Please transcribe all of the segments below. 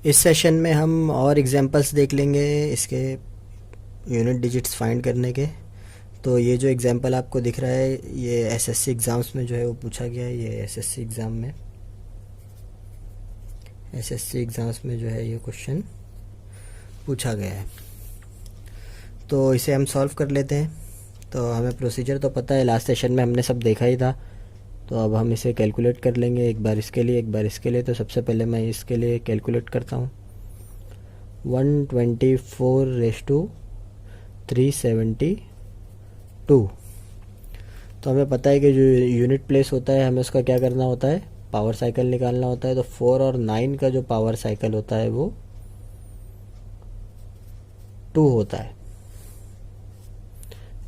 इस सेशन में हम और एग्जांपल्स देख लेंगे इसके यूनिट डिजिट्स फाइंड करने के। तो ये जो एग्जांपल आपको दिख रहा है ये एसएससी एग्ज़ाम्स में जो है वो पूछा गया है। ये एसएससी एग्ज़ाम्स में जो है ये क्वेश्चन पूछा गया है। तो इसे हम सॉल्व कर लेते हैं। तो हमें प्रोसीजर तो पता है, लास्ट सेशन में हमने सब देखा ही था। तो अब हम इसे कैलकुलेट कर लेंगे, एक बार इसके लिए एक बार इसके लिए। तो सबसे पहले मैं इसके लिए कैलकुलेट करता हूँ। 124/372। तो हमें पता है कि जो यूनिट प्लेस होता है हमें उसका क्या करना होता है, पावर साइकिल निकालना होता है। तो 4 और 9 का जो पावर साइकिल होता है वो 2 होता है।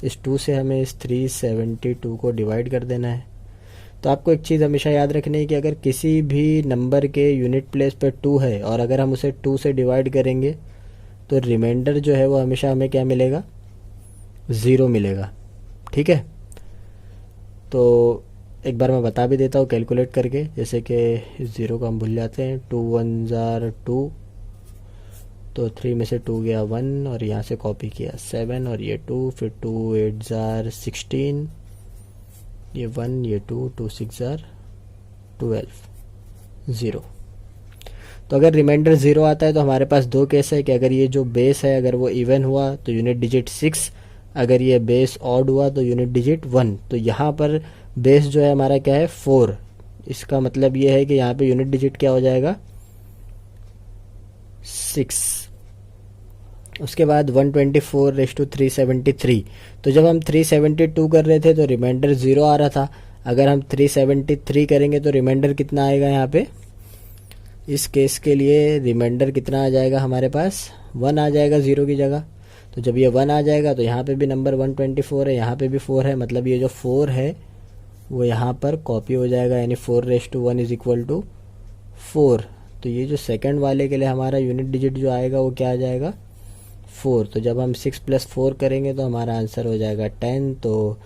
इस 2 से हमें इस 372 को डिवाइड कर देना है। तो आपको एक चीज़ हमेशा याद रखनी है कि अगर किसी भी नंबर के यूनिट प्लेस पे 2 है और अगर हम उसे 2 से डिवाइड करेंगे तो रिमाइंडर जो है वो हमेशा हमें क्या मिलेगा, 0 मिलेगा। ठीक है। तो एक बार मैं बता भी देता हूँ कैलकुलेट करके, जैसे कि इस 0 को हम भूल जाते हैं। 2 1 जार 2, तो 3 में से 2 गया 1 और यहाँ से कॉपी किया 7 और ये 2, फिर 2 8 जार 16, ये 1 ये 2, 2 6 जार 12, 0। तो अगर रिमाइंडर 0 आता है तो हमारे पास दो केस है कि अगर ये जो बेस है अगर वो इवन हुआ तो यूनिट डिजिट 6, अगर ये बेस ऑड हुआ तो यूनिट डिजिट 1। तो यहाँ पर बेस जो है हमारा क्या है, 4। इसका मतलब ये है कि यहाँ पे यूनिट डिजिट क्या हो जाएगा, 6। उसके बाद 124/373। तो जब हम 372 कर रहे थे तो रिमाइंडर 0 आ रहा था। अगर हम 373 करेंगे तो रिमाइंडर कितना आएगा, यहाँ पे इस केस के लिए रिमाइंडर कितना आ जाएगा हमारे पास, 1 आ जाएगा 0 की जगह। तो जब ये 1 आ जाएगा तो यहाँ पे भी नंबर 124 है, यहाँ पे भी 4 है, मतलब ये जो 4 है वो यहाँ पर कॉपी हो जाएगा, यानी 4/1 इज इक्वल टू 4। तो ये जो सेकंड वाले के लिए हमारा यूनिट डिजिट जो आएगा वो क्या आ जाएगा, 4। तो जब हम 6 + 4 करेंगे तो हमारा आंसर हो जाएगा 10। तो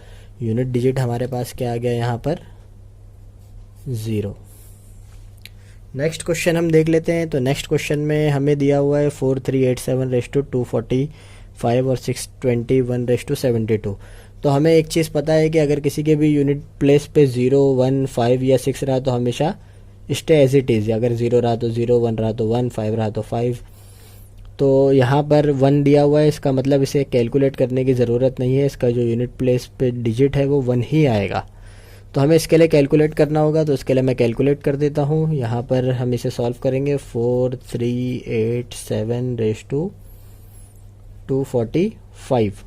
यूनिट डिजिट हमारे पास क्या आ गया यहाँ पर, 0। नेक्स्ट क्वेश्चन हम देख लेते हैं। तो नेक्स्ट क्वेश्चन में हमें दिया हुआ है 4387/245 और 621/72। तो हमें एक चीज़ पता है कि अगर किसी के भी यूनिट प्लेस पे 0 1 5 या 6 रहा तो हमेशा स्टे एज इट इज़। अगर 0 रहा तो 0, 1 रहा तो 1, 5 रहा तो 5। तो यहाँ पर 1 दिया हुआ है, इसका मतलब इसे कैलकुलेट करने की ज़रूरत नहीं है, इसका जो यूनिट प्लेस पे डिजिट है वो 1 ही आएगा। तो हमें इसके लिए कैलकुलेट करना होगा। तो इसके लिए मैं कैलकुलेट कर देता हूँ। यहाँ पर हम इसे सॉल्व करेंगे। 4387/245।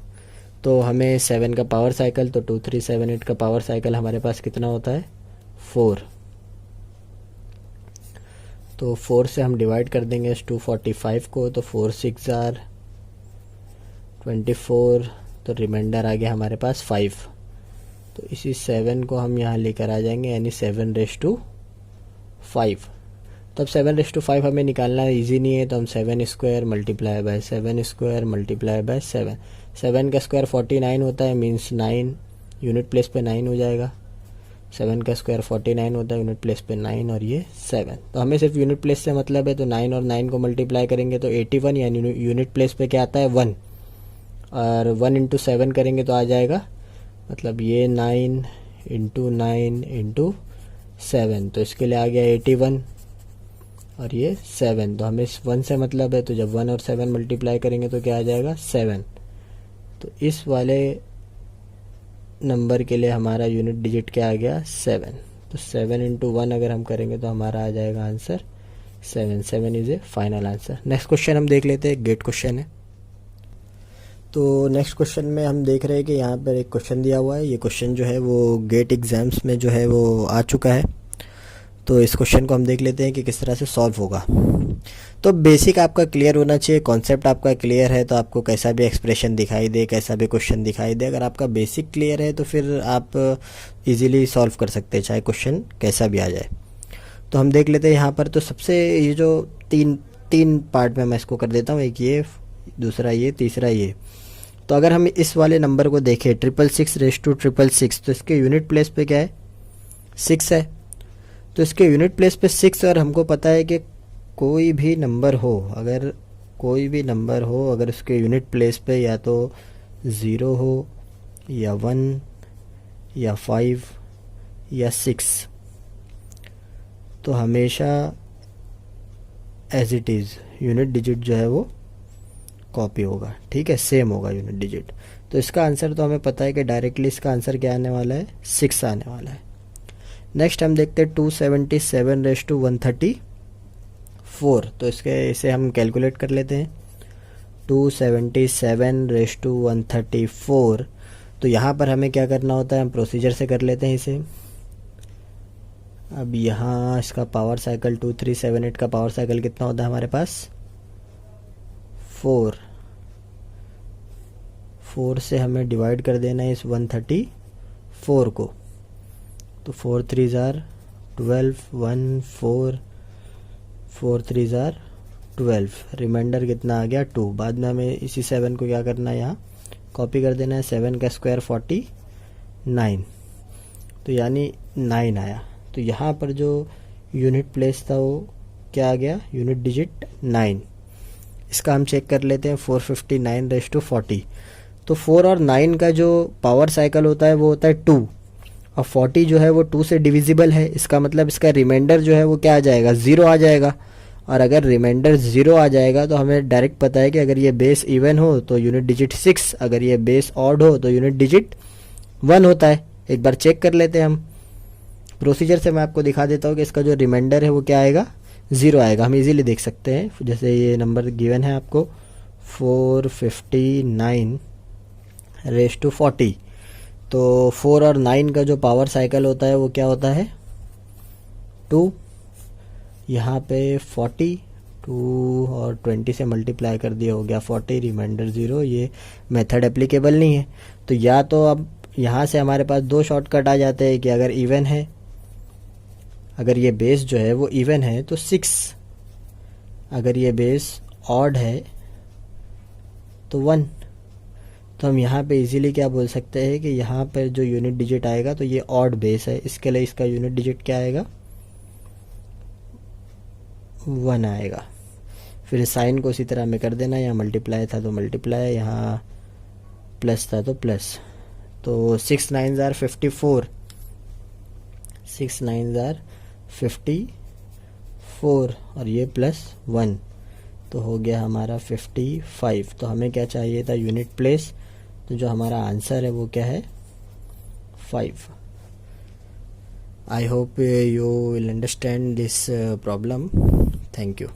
तो हमें 7 का पावर साइकिल, तो 2378 का पावर साइकिल हमारे पास कितना होता है, 4। तो 4 से हम डिवाइड कर देंगे इस 245 को। तो 4 6 जार 24, तो रिमाइंडर आ गया हमारे पास 5। तो इसी 7 को हम यहाँ लेकर आ जाएंगे, यानी 7/5। तो अब 7/5 हमें निकालना ईजी नहीं है, तो हम 7 square multiply by 7 square multiply by 7। 7 का स्क्वायर 49 होता है, मीन्स 9 यूनिट प्लेस पे 9 हो जाएगा। 7 का स्क्वायर 49 होता है, यूनिट प्लेस पे 9 और ये 7। तो हमें सिर्फ यूनिट प्लेस से मतलब है, तो 9 और 9 को मल्टीप्लाई करेंगे तो 81, यानी यूनिट प्लेस पे क्या आता है, 1। और 1 × 7 करेंगे तो आ जाएगा, मतलब ये 9 × 9 × 7। तो इसके लिए आ गया 81 और ये 7। तो हमें इस 1 से मतलब है, तो जब 1 और 7 मल्टीप्लाई करेंगे तो क्या आ जाएगा, 7। तो इस वाले नंबर के लिए हमारा यूनिट डिजिट क्या आ गया, 7। तो 7 × 1 अगर हम करेंगे तो हमारा आ जाएगा answer 7। 7 is A final answer. Next question हम देख लेते हैं, गेट क्वेश्चन है। तो नेक्स्ट क्वेश्चन में हम देख रहे हैं कि यहाँ पर एक क्वेश्चन दिया हुआ है। ये क्वेश्चन जो है वो गेट एग्ज़ाम्स में जो है वो आ चुका है। तो इस क्वेश्चन को हम देख लेते हैं कि किस तरह से सॉल्व होगा। तो बेसिक आपका क्लियर होना चाहिए, कॉन्सेप्ट आपका क्लियर है तो आपको कैसा भी एक्सप्रेशन दिखाई दे, कैसा भी क्वेश्चन दिखाई दे, अगर आपका बेसिक क्लियर है तो फिर आप इजीली सॉल्व कर सकते हैं, चाहे क्वेश्चन कैसा भी आ जाए। तो हम देख लेते हैं यहाँ पर। तो सबसे ये जो तीन पार्ट में मैं इसको कर देता हूँ, एक ये, दूसरा ये, तीसरा ये। तो अगर हम इस वाले नंबर को देखें 666/666, तो इसके यूनिट प्लेस पे क्या है, 6 है। तो इसके यूनिट प्लेस पे 6 और हमको पता है कि कोई भी नंबर हो, अगर कोई भी नंबर हो, अगर उसके यूनिट प्लेस पे या तो 0 हो या 1 या 5 या 6, तो हमेशा as it is unit digit जो है वो कॉपी होगा, ठीक है, सेम होगा यूनिट डिजिट। तो इसका आंसर तो हमें पता है कि डायरेक्टली इसका आंसर क्या आने वाला है, 6 आने वाला है। नेक्स्ट हम देखते हैं 277 तो इसे हम कैलकुलेट कर लेते हैं। 277 तो यहाँ पर हमें क्या करना होता है, हम प्रोसीजर से कर लेते हैं इसे। अब यहाँ इसका पावर साइकिल 2378 का पावर साइकिल कितना होता है हमारे पास, 4 से हमें डिवाइड कर देना है इस 134 को। तो 4 3 ज़ार 12, 1 4 4 3 ज़ार 12, रिमाइंडर कितना आ गया 2। बाद में हमें इसी 7 को क्या करना है, यहाँ कॉपी कर देना है। 7 का स्क्वायर 49, तो यानी 9 आया। तो यहाँ पर जो यूनिट प्लेस था वो क्या आ गया, यूनिट डिजिट 9। इसका हम चेक कर लेते हैं, 459/40। तो 4 और 9 का जो पावर साइकिल होता है वो होता है 2, और 40 जो है वो 2 से डिविजिबल है। इसका मतलब इसका रिमाइंडर जो है वो क्या आ जाएगा, 0 आ जाएगा। और अगर रिमाइंडर 0 आ जाएगा तो हमें डायरेक्ट पता है कि अगर ये बेस इवन हो तो यूनिट डिजिट 6, अगर ये बेस ऑड हो तो यूनिट डिजिट 1 होता है। एक बार चेक कर लेते हैं हम प्रोसीजर से। मैं आपको दिखा देता हूँ कि इसका जो रिमाइंडर है वो क्या आएगा, 0 आएगा। हम इजीली देख सकते हैं, जैसे ये नंबर गिवन है आपको 459/40। तो 4 और 9 का जो पावर साइकिल होता है वो क्या होता है, 2। यहाँ पे 40, 2 और 20 से मल्टीप्लाई कर दिया, हो गया 40, रिमाइंडर 0। ये मेथड एप्लीकेबल नहीं है। तो या तो अब यहाँ से हमारे पास 2 शॉर्टकट आ जाते हैं कि अगर इवन है, अगर ये बेस जो है वो इवन है तो 6, अगर ये बेस ऑड है तो 1। तो हम यहाँ पे इजीली क्या बोल सकते हैं कि यहाँ पर जो यूनिट डिजिट आएगा तो ये ऑड बेस है, इसके लिए इसका यूनिट डिजिट क्या आएगा, 1 आएगा। फिर साइन को उसी तरह में कर देना, यहाँ मल्टीप्लाई था तो मल्टीप्लाई, यहाँ प्लस था तो प्लस। तो 6 9 ज़ार 54, 6 9 ज़ार 54 और ये +1, तो हो गया हमारा 55। तो हमें क्या चाहिए था, यूनिट प्लेस। तो जो हमारा आंसर है वो क्या है, 5। I hope you will understand this problem. Thank you.